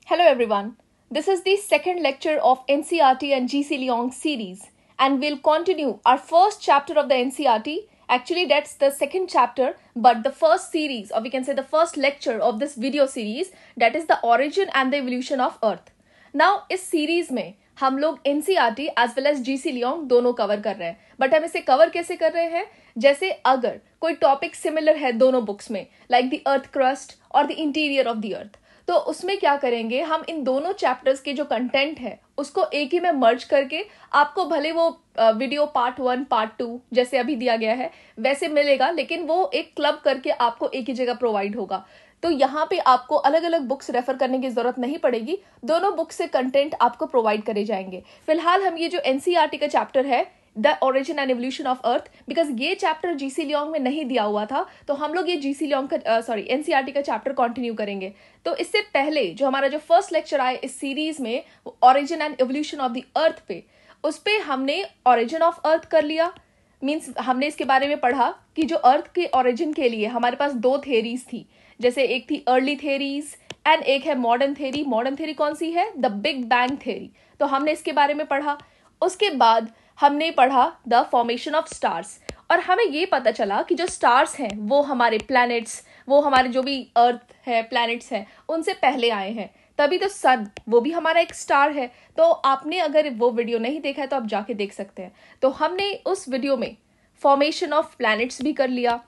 Hello everyone. This is the second lecture of NCERT and GC Leong series, and we'll continue our first chapter of the NCERT. Actually, that's the second chapter, but the first series, or we can say the first lecture of this video series, that is the origin and the evolution of Earth. Now, इस series में हम लोग NCERT as well as GC Leong दोनों cover कर रहे हैं, but हम इसे कवर कैसे कर रहे हैं? जैसे अगर कोई टॉपिक सिमिलर है दोनों बुक्स में, लाइक द अर्थ क्रस्ट और द इंटीरियर ऑफ द अर्थ, तो उसमें क्या करेंगे, हम इन दोनों चैप्टर्स के जो कंटेंट है उसको एक ही में मर्ज करके आपको भले वो वीडियो पार्ट 1 पार्ट 2 जैसे अभी दिया गया है वैसे मिलेगा, लेकिन वो एक क्लब करके आपको एक ही जगह प्रोवाइड होगा। तो यहाँ पे आपको अलग अलग बुक्स रेफर करने की जरूरत नहीं पड़ेगी, दोनों बुक्स से कंटेंट आपको प्रोवाइड करे जाएंगे। फिलहाल हम ये जो एनसीईआरटी का चैप्टर है the origin and evolution of earth, because ये चैप्टर जीसी लियोंग में नहीं दिया हुआ था, तो हम लोग ये जीसी लियोंग का एनसीईआरटी का चैप्टर कंटिन्यू करेंगे। तो इससे पहले जो हमारा जो फर्स्ट लेक्चर आया इस सीरीज में origin and evolution of the अर्थ पे, उस पे हमने ओरिजिन ऑफ अर्थ कर लिया। मीन्स हमने इसके बारे में पढ़ा कि जो अर्थ के ओरिजिन के लिए हमारे पास दो थेरीज थी, जैसे एक थी अर्ली थेरीज एंड एक है मॉडर्न थेरी। मॉडर्न थेरी कौन सी है? The big bang theory. तो हमने इसके बारे में पढ़ा। उसके बाद हमने पढ़ा द फॉर्मेशन ऑफ स्टार्स, और हमें ये पता चला कि जो स्टार्स हैं वो हमारे प्लैनेट्स, वो हमारे जो भी अर्थ है प्लैनेट्स हैं उनसे पहले आए हैं। तभी तो सन वो भी हमारा एक स्टार है। तो आपने अगर वो वीडियो नहीं देखा है तो आप जाके देख सकते हैं। तो हमने उस वीडियो में फॉर्मेशन ऑफ प्लैनेट्स भी कर लिया।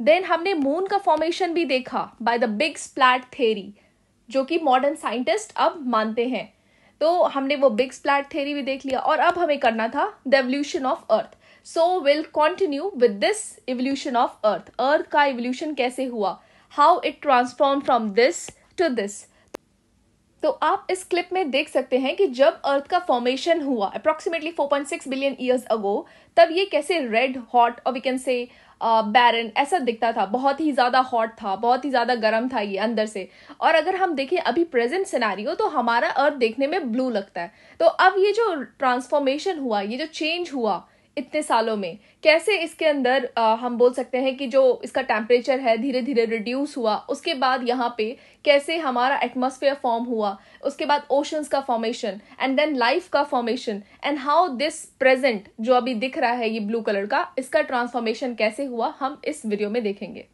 देन हमने मून का फॉर्मेशन भी देखा by the big splat theory, जो कि मॉडर्न साइंटिस्ट अब मानते हैं। तो हमने वो बिग स्प्लैट थ्योरी भी देख लिया, और अब हमें करना था the evolution of earth. So will continue with this evolution of earth. Earth का एवोल्यूशन कैसे हुआ, how it transform from this to this. तो आप इस क्लिप में देख सकते हैं कि जब अर्थ का फॉर्मेशन हुआ अप्रोक्सीमेटली 4.6 बिलियन ईयर्स अगो, तब ये कैसे रेड हॉट और वी कैन से बैरन ऐसा दिखता था, बहुत ही ज्यादा हॉट था, बहुत ही ज्यादा गर्म था ये अंदर से। और अगर हम देखें अभी प्रेजेंट सिनेरियो, तो हमारा अर्थ देखने में ब्लू लगता है। तो अब ये जो ट्रांसफॉर्मेशन हुआ, ये जो चेंज हुआ इतने सालों में, कैसे इसके अंदर हम बोल सकते हैं कि जो इसका टेम्परेचर है धीरे धीरे रिड्यूस हुआ। उसके बाद यहाँ पे कैसे हमारा एटमॉस्फेयर फॉर्म हुआ, उसके बाद ओशंस का फॉर्मेशन एंड देन लाइफ का formation, and how this present जो अभी दिख रहा है ये ब्लू कलर का, इसका ट्रांसफॉर्मेशन कैसे हुआ हम इस वीडियो में देखेंगे।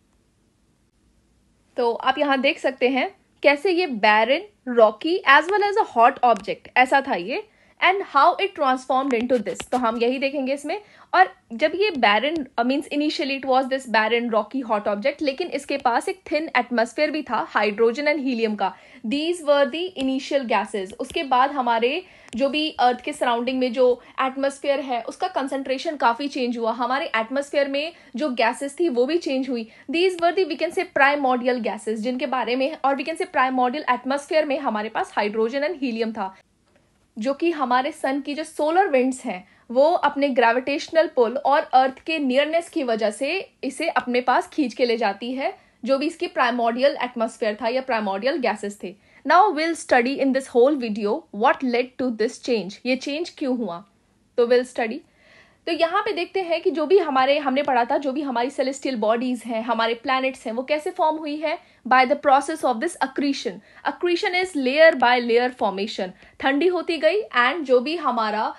तो आप यहाँ देख सकते हैं कैसे ये barren, rocky as well as a hot object ऐसा था ये, and how it transformed into this. तो हम यही देखेंगे इसमें। और जब ये barren means initially it was this barren rocky hot object, लेकिन इसके पास एक थिन एटमॉस्फेयर भी था हाइड्रोजन एंड हीलियम का। These were the initial gases. उसके बाद हमारे जो भी अर्थ के सराउंडिंग में जो एटमॉस्फेयर है उसका कंसंट्रेशन काफी चेंज हुआ। हमारे एटमॉस्फेयर में जो गैसेस थी वो भी चेंज हुई। These were the we can say primordial gases, जिनके बारे में, और we can say primordial atmosphere में हमारे पास हाइड्रोजन एंड हीलियम था, जो कि हमारे सन की जो सोलर विंड्स हैं वो अपने ग्रेविटेशनल पुल और अर्थ के नियरनेस की वजह से इसे अपने पास खींच के ले जाती है, जो भी इसकी प्राइमोर्डियल एटमॉस्फेयर था या प्राइमोर्डियल गैसेस थे। Now will study in this whole video what led to this change, ये चेंज क्यों हुआ, तो विल स्टडी। तो यहाँ पे देखते हैं कि जो भी हमने पढ़ा था, जो भी हमारी सेलेस्टियल बॉडीज हैं, हमारे प्लैनेट्स हैं, वो कैसे फॉर्म हुई है by the process of this accretion. Accretion is layer by layer formation. ठंडी होती गई एंड जो भी हमारा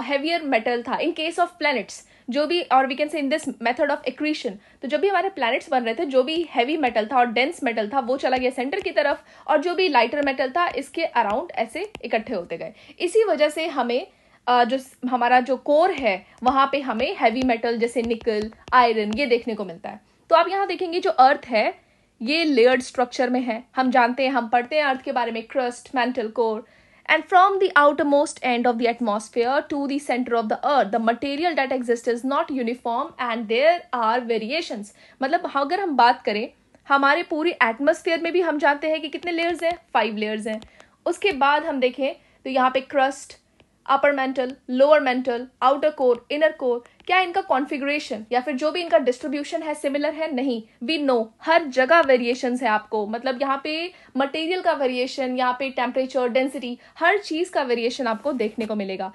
हेवियर मेटल था इन केस ऑफ प्लैनेट्स, जो भी, और we can say in this method of accretion, तो जब भी हमारे प्लैनेट्स बन रहे थे, जो भी हैवी मेटल था और डेंस मेटल था वो चला गया सेंटर की तरफ, और जो भी लाइटर मेटल था इसके अराउंड ऐसे इकट्ठे होते गए। इसी वजह से हमें जो हमारा जो कोर है वहां पे हमें हैवी मेटल जैसे निकल, आयरन ये देखने को मिलता है। तो आप यहाँ देखेंगे जो अर्थ है ये लेयर्ड स्ट्रक्चर में है। हम जानते हैं, हम पढ़ते हैं अर्थ के बारे में, crust, mantle, core, and from the outermost end of the atmosphere to the center of the earth the material that exists is not uniform and there are variations। मतलब अगर हम बात करें हमारे पूरी एटमॉस्फेयर में भी हम जानते हैं कि कितने लेयर्स हैं, 5 लेयर्स हैं। उसके बाद हम देखें तो यहाँ पे crust, upper mantle, lower mental, outer core, inner core, क्या इनका कॉन्फ़िगरेशन या फिर जो भी इनका डिस्ट्रीब्यूशन है सिमिलर है? नहीं, वी नो हर जगह वेरिएशंस है आपको। मतलब यहाँ पे मटेरियल का वेरिएशन, यहाँ पे टेम्परेचर, डेंसिटी, हर चीज का वेरिएशन आपको देखने को मिलेगा।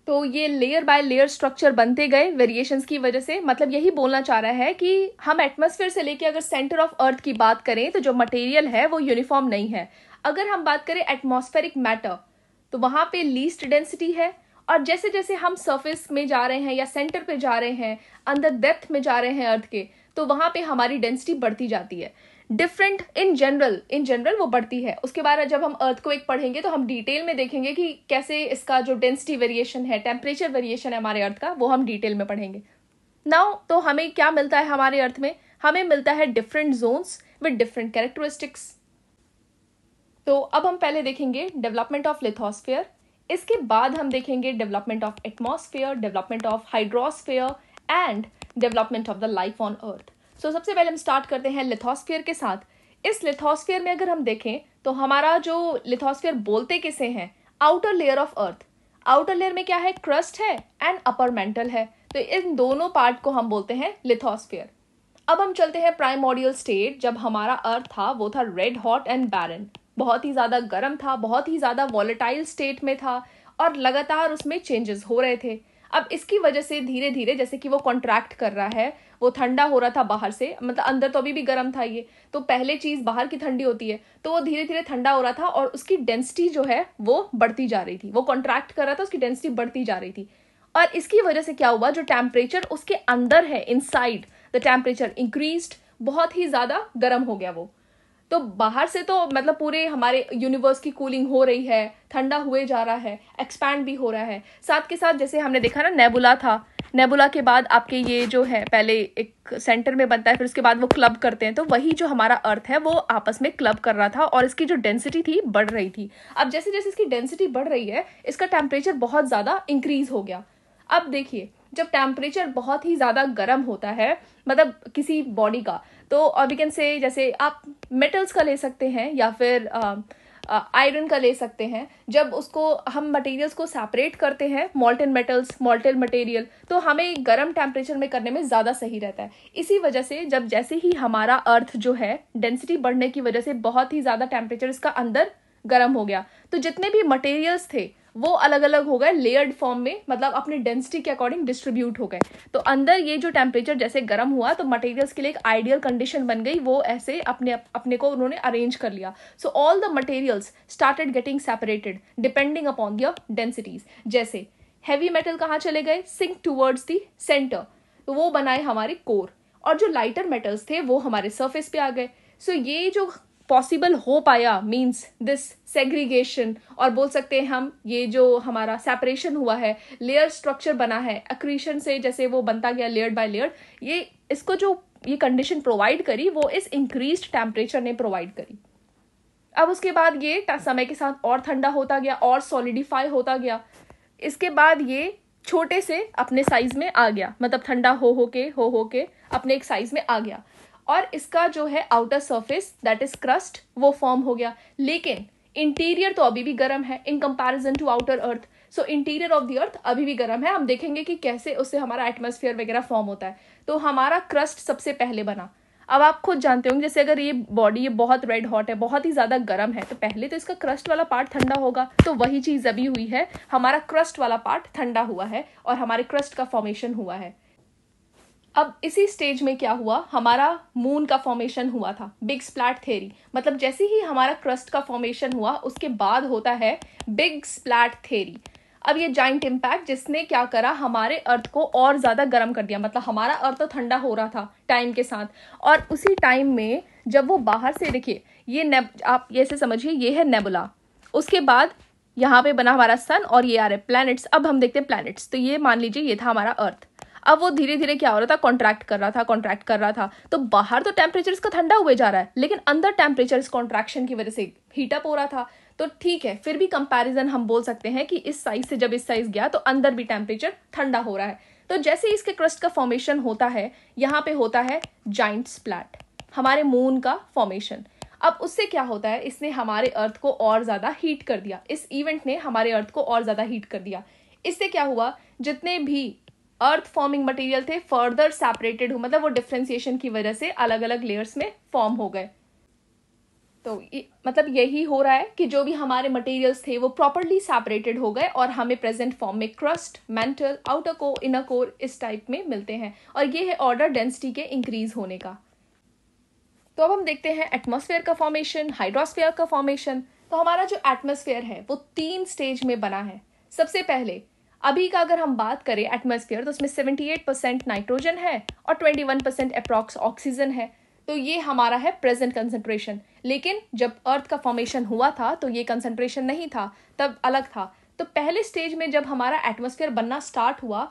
तो ये लेयर बाय लेयर स्ट्रक्चर बनते गए वेरिएशंस की वजह से। मतलब यही बोलना चाह रहा है कि हम एटमॉस्फेयर से लेके अगर सेंटर ऑफ अर्थ की बात करें तो जो मटेरियल है वो यूनिफॉर्म नहीं है। अगर हम बात करें एटमॉस्फेरिक मैटर, तो वहां पे लीस्ट डेंसिटी है, और जैसे जैसे हम सरफेस में जा रहे हैं या सेंटर पे जा रहे हैं, अंदर डेप्थ में जा रहे हैं अर्थ के, तो वहां पे हमारी डेंसिटी बढ़ती जाती है। डिफरेंट इन जनरल वो बढ़ती है। उसके बाद जब हम अर्थ को एक पढ़ेंगे तो हम डिटेल में देखेंगे कि कैसे इसका जो डेंसिटी वेरिएशन है, टेम्परेचर वेरिएशन है हमारे अर्थ का, वो हम डिटेल में पढ़ेंगे। नाउ तो हमें क्या मिलता है हमारे अर्थ में? हमें मिलता है different zones with different characteristics. तो अब हम पहले देखेंगे डेवलपमेंट ऑफ लिथोस्फीयर, इसके बाद हम देखेंगे development of atmosphere, development of hydrosphere and development of the life on earth. So सबसे पहले हम स्टार्ट करते हैं लिथोस्फीयर के साथ। इस लिथोस्फीयर में अगर हम देखें तो हमारा जो लिथोस्फीयर बोलते किसे हैं? Outer layer of earth. Outer layer में क्या है? क्रस्ट है एंड अपर मेंटल है। तो इन दोनों पार्ट को हम बोलते हैं लिथोस्फीयर। अब हम चलते हैं प्राइमोर्डियल स्टेट। जब हमारा अर्थ था वो था रेड हॉट एंड बैरन, बहुत ही ज्यादा गर्म था, बहुत ही ज्यादा वॉलेटाइल स्टेट में था और लगातार उसमें चेंजेस हो रहे थे। अब इसकी वजह से धीरे धीरे जैसे कि वो कॉन्ट्रैक्ट कर रहा है, वो ठंडा हो रहा था बाहर से, मतलब अंदर तो अभी भी गर्म था ये, तो पहले चीज बाहर की ठंडी होती है, तो वो धीरे धीरे ठंडा हो रहा था और उसकी डेंसिटी जो है वो बढ़ती जा रही थी। वो कॉन्ट्रैक्ट कर रहा था, उसकी डेंसिटी बढ़ती जा रही थी। और इसकी वजह से क्या हुआ? जो टेम्परेचर उसके अंदर है, इनसाइड द टेम्परेचर इंक्रीज्ड, बहुत ही ज्यादा गर्म हो गया वो। तो बाहर से तो मतलब पूरे हमारे यूनिवर्स की कूलिंग हो रही है, ठंडा हुए जा रहा है, एक्सपैंड भी हो रहा है। साथ के साथ जैसे हमने देखा ना, नेबुला था, नेबुला के बाद आपके ये जो है पहले एक सेंटर में बनता है, फिर उसके बाद वो क्लब करते हैं, तो वही जो हमारा अर्थ है वो आपस में क्लब कर रहा था और इसकी जो डेंसिटी थी बढ़ रही थी। अब जैसे जैसे इसकी डेंसिटी बढ़ रही है, इसका टेम्परेचर बहुत ज्यादा इंक्रीज हो गया। अब देखिए, जब टेम्परेचर बहुत ही ज्यादा गर्म होता है मतलब किसी बॉडी का, तो वी कैन से जैसे आप मेटल्स का ले सकते हैं या फिर आयरन का ले सकते हैं। जब उसको हम मटेरियल्स को सेपरेट करते हैं, मॉल्टन मेटल्स, मॉल्टन मटेरियल, तो हमें गर्म टेम्परेचर में करने में ज़्यादा सही रहता है। इसी वजह से जब जैसे ही हमारा अर्थ जो है डेंसिटी बढ़ने की वजह से बहुत ही ज़्यादा टेम्परेचर इसका अंदर गर्म हो गया, तो जितने भी मटेरियल्स थे वो अलग अलग हो गए लेयर्ड फॉर्म में, मतलब अपनी डेंसिटी के अकॉर्डिंग डिस्ट्रीब्यूट हो गए। तो अंदर ये जो टेम्परेचर जैसे गर्म हुआ तो मटेरियल्स के लिए एक आइडियल कंडीशन बन गई, वो ऐसे अपने को उन्होंने अरेंज कर लिया। So all the materials started getting separated depending upon their densities. जैसे हैवी मेटल कहाँ चले गए? सिंक टूवर्ड्स दी सेंटर, तो वो बनाए हमारे कोर, और जो लाइटर मेटल्स थे वो हमारे सर्फेस पे आ गए। सो ये जो पॉसिबल हो पाया मीन्स दिस सेग्रीगेशन, और बोल सकते हैं हम ये जो हमारा सेपरेशन हुआ है, लेयर स्ट्रक्चर बना है एक्रीशन से, जैसे वो बनता गया लेयर बाय लेयर, ये इसको जो ये कंडीशन प्रोवाइड करी वो इस इंक्रीज्ड टेम्परेचर ने प्रोवाइड करी। अब उसके बाद ये समय के साथ और ठंडा होता गया और सॉलिडिफाई होता गया। इसके बाद ये छोटे से अपने साइज में आ गया, मतलब ठंडा हो के अपने एक साइज में आ गया, और इसका जो है outer surface that is crust वो फॉर्म हो गया। लेकिन इंटीरियर तो अभी भी गर्म है in comparison to outer earth. So interior of the earth अभी भी गर्म है। हम देखेंगे कि कैसे उससे हमारा एटमॉस्फेयर वगैरह फॉर्म होता है। तो हमारा क्रस्ट सबसे पहले बना। अब आप खुद जानते होंगे, जैसे अगर ये बॉडी ये बहुत रेड हॉट है, बहुत ही ज्यादा गर्म है, तो पहले तो इसका क्रस्ट वाला पार्ट ठंडा होगा। तो वही चीज अभी हुई है, हमारा क्रस्ट वाला पार्ट ठंडा हुआ है और हमारे क्रस्ट का फॉर्मेशन हुआ है। अब इसी स्टेज में क्या हुआ? हमारा मून का फॉर्मेशन हुआ था, बिग स्प्लैट थ्योरी। मतलब जैसे ही हमारा क्रस्ट का फॉर्मेशन हुआ उसके बाद होता है बिग स्प्लैट थ्योरी। अब ये जाइंट इम्पैक्ट जिसने क्या करा, हमारे अर्थ को और ज्यादा गर्म कर दिया। मतलब हमारा अर्थ तो ठंडा हो रहा था टाइम के साथ, और उसी टाइम में जब वो बाहर से, देखिए ये आप ये से समझिए, ये है नेबुला, उसके बाद यहाँ पे बना हमारा सन और ये आ रहे प्लैनेट्स। अब हम देखते हैं प्लैनेट्स। तो ये मान लीजिए ये था हमारा अर्थ। अब वो धीरे धीरे क्या हो रहा था? कॉन्ट्रैक्ट कर रहा था। तो बाहर तो टेम्परेचर इसका ठंडा हुए जा रहा है, लेकिन अंदर टेम्परेचर इस कॉन्ट्रैक्शन की वजह से हीटअप हो रहा था। तो ठीक है, फिर भी कंपैरिजन हम बोल सकते हैं कि इस साइज से जब इस साइज गया तो अंदर भी टेम्परेचर ठंडा हो रहा है। तो जैसे इसके क्रस्ट का फॉर्मेशन होता है, यहाँ पे होता है जाइंट स्प्लैट, हमारे मून का फॉर्मेशन। अब उससे क्या होता है? इसने हमारे अर्थ को और ज्यादा हीट कर दिया। इस इवेंट ने हमारे अर्थ को और ज्यादा हीट कर दिया। इससे क्या हुआ? जितने भी अर्थ फॉर्मिंग मटेरियल थे फर्दर सेपरेटेड हो, मतलब वो डिफरेंशिएशन की वजह से अलग अलग लेयर्स में फॉर्म हो गए। तो मतलब यही हो रहा है कि जो भी हमारे मटेरियल्स थे वो प्रॉपर्ली सेपरेटेड हो गए और हमें प्रेजेंट फॉर्म में crust, mental, outer core, inner core इस टाइप में मिलते हैं। और ये है ऑर्डर डेंसिटी के इंक्रीज होने का। तो अब हम देखते हैं एटमॉस्फेयर का फॉर्मेशन, हाइड्रोस्फेयर का फॉर्मेशन। तो हमारा जो एटमॉस्फेयर है वो 3 स्टेज में बना है। सबसे पहले अभी का अगर हम बात करें एटमॉस्फेयर, तो उसमें 78% नाइट्रोजन है और 21% अप्रॉक्स ऑक्सीजन है। तो ये हमारा है प्रेजेंट कंसंट्रेशन। लेकिन जब अर्थ का फॉर्मेशन हुआ था तो ये कंसंट्रेशन नहीं था, तब अलग था। तो पहले स्टेज में जब हमारा एटमॉस्फेयर बनना स्टार्ट हुआ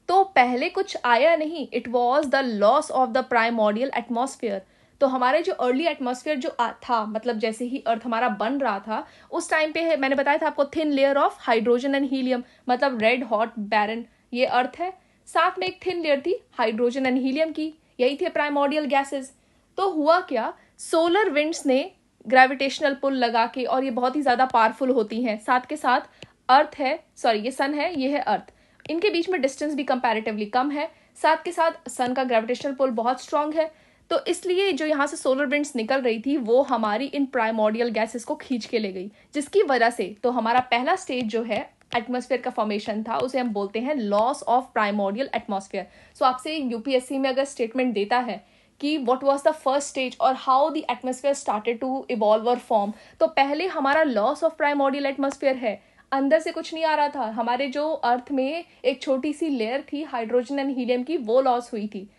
तो पहले कुछ आया नहीं, it was the loss of the primordial atmosphere. तो हमारे जो अर्ली एटमॉस्फेयर जो था, मतलब जैसे ही अर्थ हमारा बन रहा था उस टाइम पे मैंने बताया था आपको, thin layer of hydrogen and helium, मतलब रेड हॉट बैरन ये अर्थ है। साथ में एक थिन लेयर थी हाइड्रोजन एंड हीलियम की, यही थे प्राइमोर्डियल गैसेस। तो हुआ क्या, सोलर विंड्स ने ग्रेविटेशनल पुल लगा के, और ये बहुत ही ज्यादा पावरफुल होती हैं, साथ के साथ अर्थ है, सॉरी ये सन है, ये है अर्थ, इनके बीच में डिस्टेंस भी कंपैरेटिवली कम है, साथ के साथ सन का ग्रेविटेशनल पुल बहुत स्ट्रांग है। तो इसलिए जो यहाँ से सोलर विंड्स निकल रही थी वो हमारी इन प्राइमोर्डियल गैसेस को खींच के ले गई, जिसकी वजह से तो हमारा पहला स्टेज जो है एटमॉस्फेयर का फॉर्मेशन था उसे हम बोलते हैं loss of primordial atmosphere. So आपसे यूपीएससी में अगर स्टेटमेंट देता है कि what was the first stage और how the atmosphere started to evolve और फॉर्म, तो पहले हमारा लॉस ऑफ प्राइमोर्डियल एटमॉस्फेयर है, अंदर से कुछ नहीं आ रहा था, हमारे जो अर्थ में एक छोटी सी लेयर थी हाइड्रोजन एंड हीलियम की, वो लॉस हुई थी।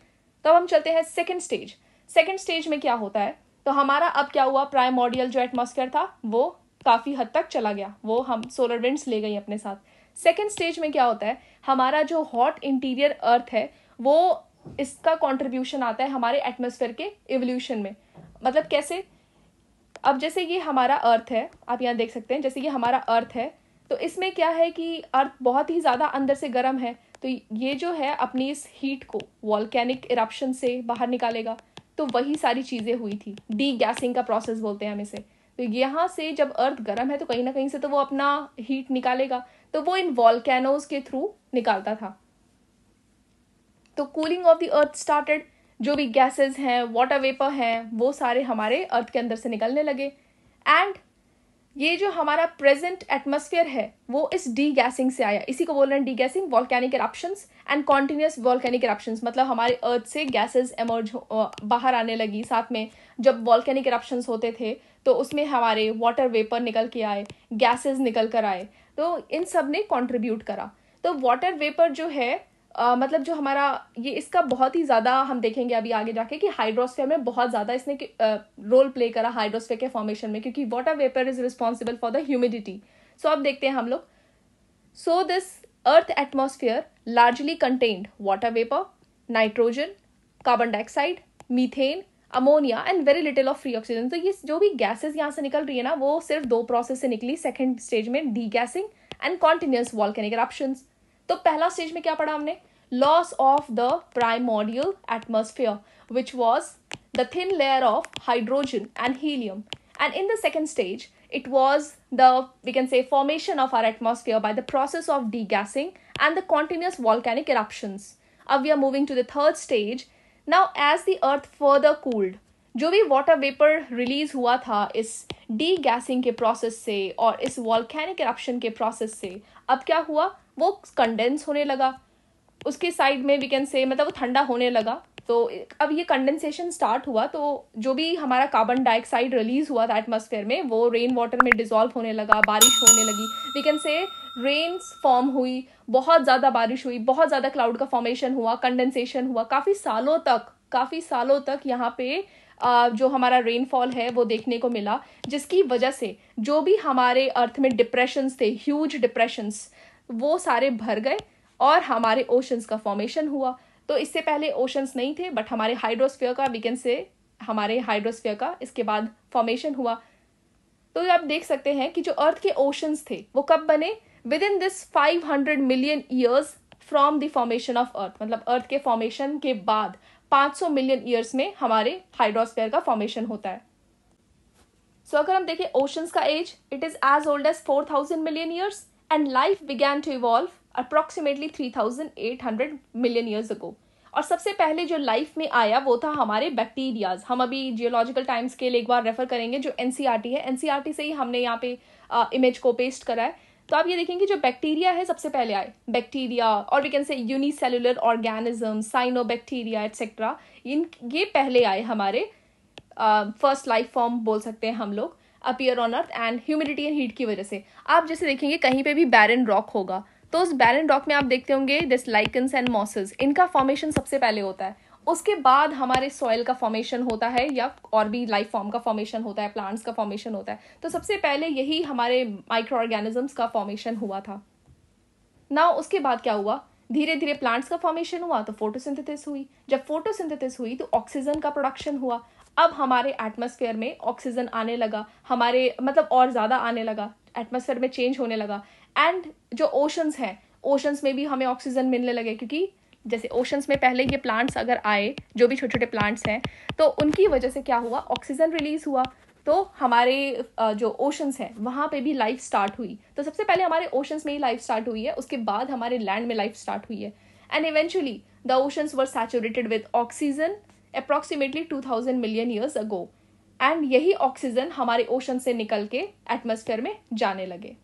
तब हम चलते हैं सेकंड स्टेज। सेकंड स्टेज में क्या होता है, तो हमारा अब क्या हुआ, प्राइमोर्डियल जो एटमॉस्फेयर था वो काफी हद तक चला गया, वो हम सोलर विंड्स ले गई अपने साथ। सेकंड स्टेज में क्या होता है, हमारा जो हॉट इंटीरियर अर्थ है वो, इसका कॉन्ट्रीब्यूशन आता है हमारे एटमॉस्फेयर के इवोल्यूशन में। मतलब कैसे, अब जैसे ये हमारा अर्थ है, आप यहाँ देख सकते हैं, जैसे ये हमारा अर्थ है, तो इसमें क्या है कि अर्थ बहुत ही ज़्यादा अंदर से गर्म है, तो ये जो है अपनी इस हीट को वॉल्केनिक इरप्शन से बाहर निकालेगा। तो वही सारी चीज़ें हुई थी, डी गैसिंग का प्रोसेस बोलते हैं हम इसे। तो यहाँ से जब अर्थ गर्म है तो कहीं ना कहीं से तो वो अपना हीट निकालेगा, तो वो इन वॉल्केनोज के थ्रू निकालता था। तो cooling of the earth started, जो भी गैसेस हैं, वाटर वेपर हैं, वो सारे हमारे अर्थ के अंदर से निकलने लगे। एंड ये जो हमारा प्रेजेंट एटमॉस्फेयर है वो इस डी गैसिंग से आया, इसी को बोल रहे हैं D guessing, volcanic eruptions and continuous volcanic eruptions. मतलब हमारे अर्थ से गैसेस एमर्ज बाहर आने लगी। साथ में जब वॉल्केनिक इरप्शंस होते थे तो उसमें हमारे वाटर वेपर निकल के आए, गैसेस निकल कर आए, तो इन सब ने कॉन्ट्रीब्यूट करा। तो वाटर वेपर जो है मतलब जो हमारा ये, इसका बहुत ही ज़्यादा हम देखेंगे अभी आगे जाके कि हाइड्रोस्फीयर में बहुत ज़्यादा इसने रोल प्ले करा हाइड्रोस्फीयर के फॉर्मेशन में, क्योंकि water vapour is responsible for the humidity. So अब देखते हैं हम लोग, so this earth atmosphere largely contained water vapour, nitrogen, carbon dioxide, methane, ammonia and very little of free oxygen. तो ये जो भी गैसेस यहाँ से निकल रही है ना, वो सिर्फ 2 प्रोसेस से निकली सेकेंड स्टेज में, D guessing and continuous volcanic eruptions. तो पहला स्टेज में क्या पढ़ा हमने, loss of the primordial atmosphere which was the thin layer of hydrogen and helium, and in the second stage it was the, we can say, formation of our atmosphere by the process of degassing and the continuous volcanic eruptions. Now we are moving to the third stage. Now as the earth further cooled, जो भी water vapour release हुआ था इस degassing के process से और इस volcanic eruption के प्रोसेस से, अब क्या हुआ, वो कंडेंस होने लगा उसके साइड में, वी कैन से, मतलब वो ठंडा होने लगा। तो अब ये कंडेंसेशन स्टार्ट हुआ, तो जो भी हमारा कार्बन डाइऑक्साइड रिलीज हुआ था एटमॉस्फेयर में वो रेन वाटर में डिसॉल्व होने लगा, बारिश होने लगी, we can say rains form हुई, बहुत ज़्यादा बारिश हुई, बहुत ज़्यादा क्लाउड का फॉर्मेशन हुआ, कंडेंसेशन हुआ, काफ़ी सालों तक यहाँ पे जो हमारा रेनफॉल है वो देखने को मिला, जिसकी वजह से जो भी हमारे अर्थ में डिप्रेशंस थे, ह्यूज डिप्रेशंस, वो सारे भर गए और हमारे ओशंस का फॉर्मेशन हुआ। तो इससे पहले ओशंस नहीं थे, बट हमारे हाइड्रोस्फीयर का, वी कैन से, हमारे हाइड्रोस्फीयर का इसके बाद फॉर्मेशन हुआ। तो आप देख सकते हैं कि जो अर्थ के ओशंस थे वो कब बने, with in this 500 million years from the formation of earth. मतलब अर्थ के फॉर्मेशन के बाद 500 मिलियन ईयर्स में हमारे हाइड्रोस्फीयर का फॉर्मेशन होता है। सो अगर हम देखें ओशंस का age, it is as old as 4000 million years and life began to evolve approximately 3800 million years ago. और सबसे पहले जो लाइफ में आया वो था हमारे बैक्टीरियाज। हम अभी जियोलॉजिकल टाइम स्केल एक बार रेफर करेंगे, जो एनसीईआरटी है, एनसीईआरटी से ही हमने यहाँ पे इमेज को पेस्ट करा है। तो आप ये देखेंगे जो बैक्टीरिया है सबसे पहले आए, बैक्टीरिया, और we can say unicellular organism, cyanobacteria et cetera, ये पहले आए हमारे फर्स्ट लाइफ फॉर्म बोल सकते हैं हम लोग। Appear on earth and humidity and heat की वजह से। आप जैसे देखेंगे कहीं पे भी बैरन रॉक होगा तो उस बैरन रॉक में आप देखते होंगे दिस लाइकन्स एंड मॉसेस, इनका फॉर्मेशन सबसे पहले होता है, उसके बाद हमारे सॉइल का फॉर्मेशन होता है या और भी लाइफ फॉर्म का फॉर्मेशन होता है, प्लांट्स का फॉर्मेशन होता है। तो सबसे पहले यही हमारे माइक्रो ऑर्गेनिजम्स का फॉर्मेशन हुआ था। ना उसके बाद क्या हुआ, धीरे धीरे प्लांट्स का फॉर्मेशन हुआ तो फोटोसिंथेसिस हुई, जब फोटोसिंथेसिस हुई तो ऑक्सीजन का प्रोडक्शन हुआ। अब हमारे एटमॉस्फेयर में ऑक्सीजन आने लगा, हमारे मतलब और ज़्यादा आने लगा, एटमॉस्फेयर में चेंज होने लगा। एंड जो ओशंस हैं, ओशंस में भी हमें ऑक्सीजन मिलने लगे, क्योंकि जैसे ओशंस में पहले ये प्लांट्स अगर आए, जो भी छोटे छोटे प्लांट्स हैं, तो उनकी वजह से क्या हुआ, ऑक्सीजन रिलीज हुआ, तो हमारे जो ओशंस हैं वहाँ पे भी लाइफ स्टार्ट हुई। तो सबसे पहले हमारे ओशंस में ही लाइफ स्टार्ट हुई है, उसके बाद हमारे लैंड में लाइफ स्टार्ट हुई है। And eventually the oceans were saturated with oxygen approximately 2000 million years ago. And यही ऑक्सीजन हमारे ओशन से निकल के एटमॉस्फेयर में जाने लगे।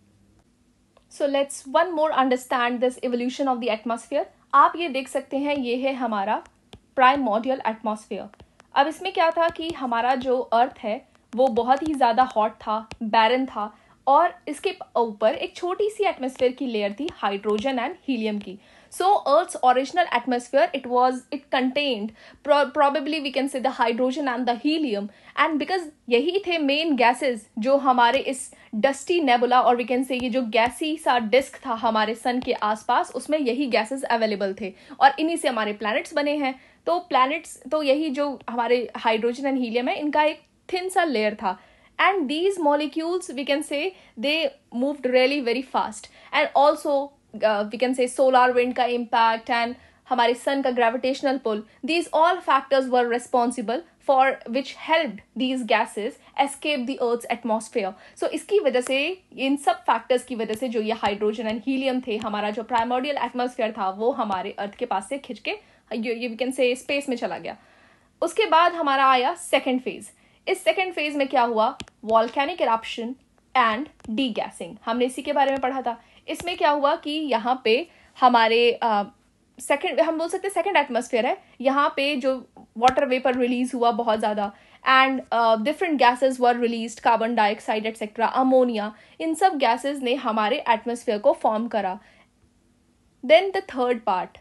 So let's one more understand this evolution of the atmosphere. आप ये देख सकते हैं, ये है हमारा प्राइमोर्डियल एटमॉस्फेयर। अब इसमें क्या था कि हमारा जो अर्थ है वो बहुत ही ज़्यादा हॉट था, बैरन था, और इसके ऊपर एक छोटी सी एटमॉस्फेयर की लेयर थी हाइड्रोजन एंड हीलियम की। So Earth's original atmosphere, it contained probably we can say the hydrogen and the helium, and because यही थे main gases जो हमारे इस dusty nebula और we can say ये जो गैसी सा डिस्क था हमारे सन के आसपास, उसमें यही गैसेस अवेलेबल थे और इन्हीं से हमारे प्लैनेट्स बने हैं। तो प्लैनेट्स, तो यही जो हमारे हाइड्रोजन एंड हीलियम है, इनका एक थिन सा लेयर था। And these molecules we can say they moved really very fast, and also we can say solar wind का impact and हमारे sun का gravitational pull, these all factors were responsible for which helped these gases escape the earth's atmosphere. So इसकी वजह से, इन सब factors की वजह से जो ये hydrogen and helium थे, हमारा जो primordial atmosphere था वो हमारे अर्थ के पास से खिंच के ये we can say space में चला गया। उसके बाद हमारा आया सेकेंड फेज। इस सेकेंड फेज में क्या हुआ, वॉल्केनिक इरप्शन एंड डीगैसिंग, हमने इसी के बारे में पढ़ा था। इसमें क्या हुआ कि यहाँ पे हमारे सेकेंड, हम बोल सकते हैं सेकेंड एटमॉस्फेयर है, यहाँ पे जो वाटर वेपर रिलीज हुआ बहुत ज़्यादा, and different gases were released, carbon dioxide etcetera, ammonia, इन सब गैसेस ने हमारे एटमॉस्फेयर को फॉर्म करा। देन द थर्ड पार्ट,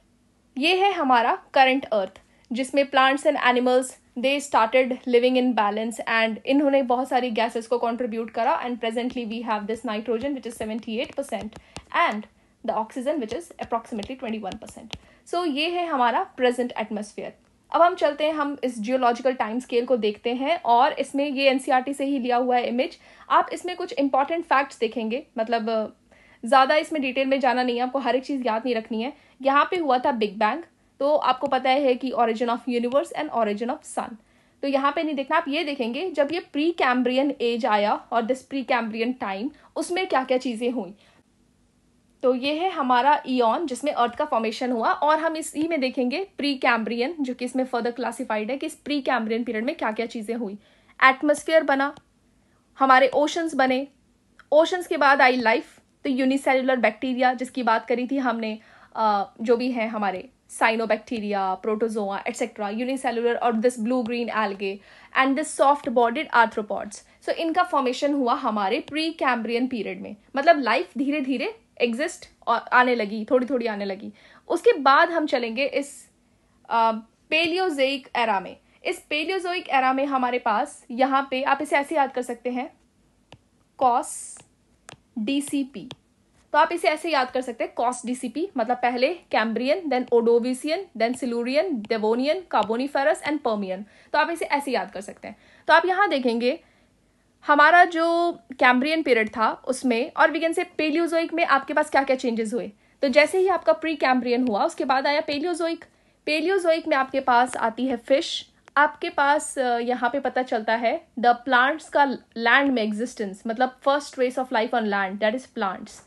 ये है हमारा करंट अर्थ, जिसमें plants and animals they started living in balance, and इन्होंने बहुत सारी गैसेस को कंट्रीब्यूट करा, and presently we have this nitrogen which is 78% and the oxygen which is approximately 21%। So ये है हमारा प्रेजेंट एटमॉस्फेयर। अब हम चलते हैं, हम इस जियोलॉजिकल टाइम स्केल को देखते हैं, और इसमें ये एनसीईआरटी से ही लिया हुआ है इमेज। आप इसमें कुछ इंपॉर्टेंट फैक्ट्स देखेंगे, मतलब ज़्यादा इसमें डिटेल में जाना नहीं है, आपको हर एक चीज़ याद नहीं रखनी है। यहाँ पे हुआ था बिग बैंग, तो आपको पता है कि origin of universe and origin of sun, तो यहाँ पे नहीं देखना, आप ये देखेंगे जब ये प्री कैम्ब्रियन एज आया और दिस प्री कैम्ब्रियन टाइम, उसमें क्या क्या चीज़ें हुई। तो ये है हमारा ईऑन जिसमें अर्थ का फॉर्मेशन हुआ, और हम इसी में देखेंगे प्री कैम्ब्रियन, जो कि इसमें फर्दर क्लासिफाइड है कि इस प्री कैम्ब्रियन पीरियड में क्या क्या चीज़ें हुई। एटमॉस्फेयर बना, हमारे ओशंस बने, ओशंस के बाद आई लाइफ, तो यूनिसेलुलर बैक्टीरिया जिसकी बात करी थी हमने, जो भी है हमारे साइनोबैक्टीरिया, प्रोटोजोआ एक्सेट्रा, यूनिसेलुलर, और this blue green algae and this soft bodied arthropods. So इनका फॉर्मेशन हुआ हमारे प्री कैम्ब्रियन पीरियड में, मतलब लाइफ धीरे धीरे एग्जिस्ट और आने लगी, थोड़ी थोड़ी आने लगी। उसके बाद हम चलेंगे इस पेलियोजोइक एरा में। इस पेलियोजोइक एरा में हमारे पास यहाँ पे, आप इसे ऐसे याद कर सकते हैं, कॉस डीसीपी, तो आप इसे ऐसे याद कर सकते हैं, कॉस डीसीपी, मतलब पहले Cambrian, then Ordovician, then Silurian, Devonian, Carboniferous and Permian, तो आप इसे ऐसे याद कर सकते हैं। तो आप यहाँ देखेंगे हमारा जो कैम्ब्रियन पीरियड था उसमें, और वी कैन से पेलियोजोइक में आपके पास क्या क्या चेंजेस हुए। तो जैसे ही आपका प्री कैम्ब्रियन हुआ, उसके बाद आया पेलियोजोइक। पेलियोजोइक में आपके पास आती है फिश, आपके पास यहाँ पे पता चलता है द प्लांट्स का लैंड में एग्जिस्टेंस, मतलब first trace of life on land, that is plants.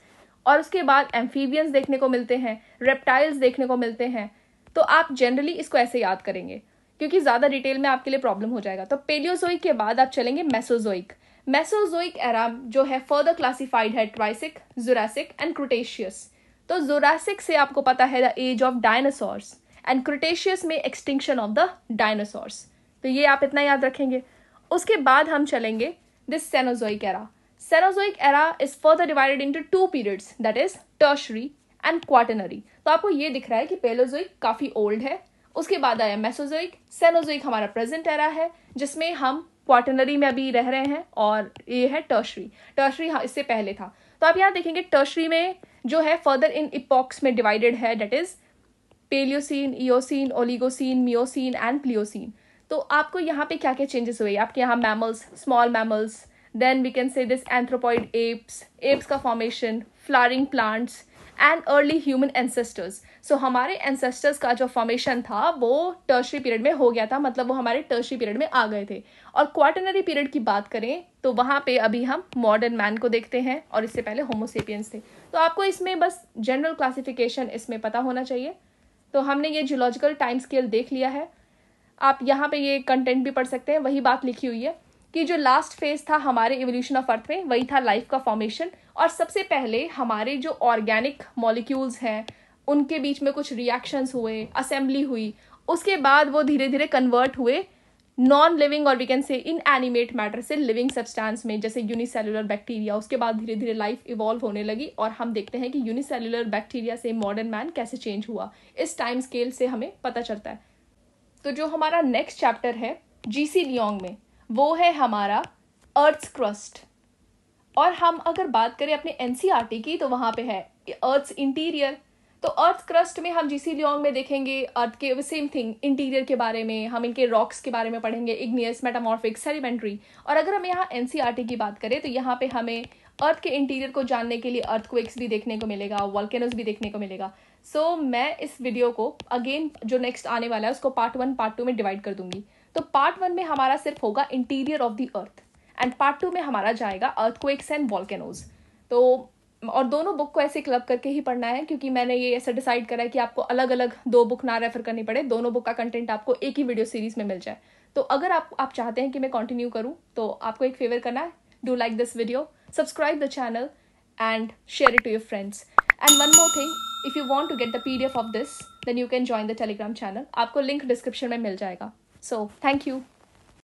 और उसके बाद एम्फीबियंस देखने को मिलते हैं, रेप्टाइल्स देखने को मिलते हैं। तो आप जनरली इसको ऐसे याद करेंगे, क्योंकि ज़्यादा डिटेल में आपके लिए प्रॉब्लम हो जाएगा। तो पेलियोजोइक के बाद आप चलेंगे मेसोजोइक। मेसोजोइक एरा जो है फर्दर क्लासिफाइड है ट्राइसिक, जुरासिक एंड क्रिटेशियस। तो जुरासिक से आपको पता है the age of dinosaurs, and Cretaceous में एक्सटिंक्शन ऑफ द डायनासोर्स। तो ये आप इतना याद रखेंगे। उसके बाद हम चलेंगे this Cenozoic era. Cenozoic era is further divided into two periods, that is tertiary and quaternary. तो आपको ये दिख रहा है कि पेलोजोइक काफी ओल्ड है, उसके बाद आया मेसोजोइक, सेनोजोइक हमारा प्रेजेंट एरा है जिसमें हम क्वाटरनरी में अभी रह रहे हैं, और ये है टर्शरी. टर्शरी इससे पहले था. तो आप यहाँ देखेंगे टर्शरी में जो है फर्दर इन इपॉक्स में डिवाइडेड है, that is Paleocene, Eocene, Oligocene, Miocene and Pliocene. तो आपको यहाँ पे क्या क्या चेंजेस हुए, आपके यहाँ mammals, small mammals, then we can say this anthropoid apes का formation, flowering plants and early human ancestors. So हमारे एंसेस्टर्स का जो फॉर्मेशन था वो टर्शरी पीरियड में हो गया था, मतलब वो हमारे टर्शरी पीरियड में आ गए थे. और क्वाटरनरी पीरियड की बात करें तो वहाँ पे अभी हम मॉडर्न मैन को देखते हैं, और इससे पहले होमोसेपियंस थे. तो आपको इसमें बस जनरल क्लासिफिकेशन इसमें पता होना चाहिए. तो हमने ये जियोलॉजिकल टाइम स्केल देख लिया है. आप यहाँ पे ये कंटेंट भी पढ़ सकते हैं, वही बात लिखी हुई है कि जो लास्ट फेज था हमारे इवोल्यूशन ऑफ अर्थ में वही था लाइफ का फॉर्मेशन. और सबसे पहले हमारे जो ऑर्गेनिक मॉलिक्यूल्स हैं उनके बीच में कुछ रिएक्शंस हुए, असेंबली हुई, उसके बाद वो धीरे धीरे कन्वर्ट हुए नॉन लिविंग और we can say inanimate matter से लिविंग सब्सटेंस में, जैसे यूनिसेलुलर बैक्टीरिया. उसके बाद धीरे धीरे लाइफ इवॉल्व होने लगी, और हम देखते हैं कि यूनिसेलुलर बैक्टीरिया से मॉडर्न मैन कैसे चेंज हुआ. इस टाइम स्केल से हमें पता चलता है. तो जो हमारा नेक्स्ट चैप्टर है जीसी लियोंग में, वो है हमारा अर्थ्स क्रस्ट. और हम अगर बात करें अपने एनसीईआरटी की तो वहां पे है अर्थ्स इंटीरियर. तो अर्थ क्रस्ट में हम जीसी लियोंग में देखेंगे अर्थ के सेम थिंग, इंटीरियर के बारे में, हम इनके रॉक्स के बारे में पढ़ेंगे, इग्नियस, मेटामॉर्फिक, सेडिमेंट्री. और अगर हम यहाँ एनसीईआरटी की बात करें तो यहाँ पे हमें अर्थ के इंटीरियर को जानने के लिए अर्थक्वेक्स भी देखने को मिलेगा, वॉल्केनोस भी देखने को मिलेगा. सो मैं इस वीडियो को अगेन जो नेक्स्ट आने वाला है उसको पार्ट 1 पार्ट 2 में डिवाइड कर दूंगी. तो पार्ट 1 में हमारा सिर्फ होगा interior of the earth, and part 2 में हमारा जाएगा अर्थक्वेक्स एंड वॉल्केनोज. तो और दोनों बुक को ऐसे क्लब करके ही पढ़ना है, क्योंकि मैंने ये ऐसा डिसाइड करा है कि आपको अलग अलग 2 बुक ना रेफर करनी पड़े, दोनों बुक का कंटेंट आपको एक ही वीडियो सीरीज में मिल जाए. तो अगर आप चाहते हैं कि मैं कंटिन्यू करूं तो आपको एक फेवर करना है, do like this video, subscribe the channel and share it to your friends. And one more thing, if you want to get the PDF of this then you can join the Telegram channel. आपको link description में मिल जाएगा. So thank you.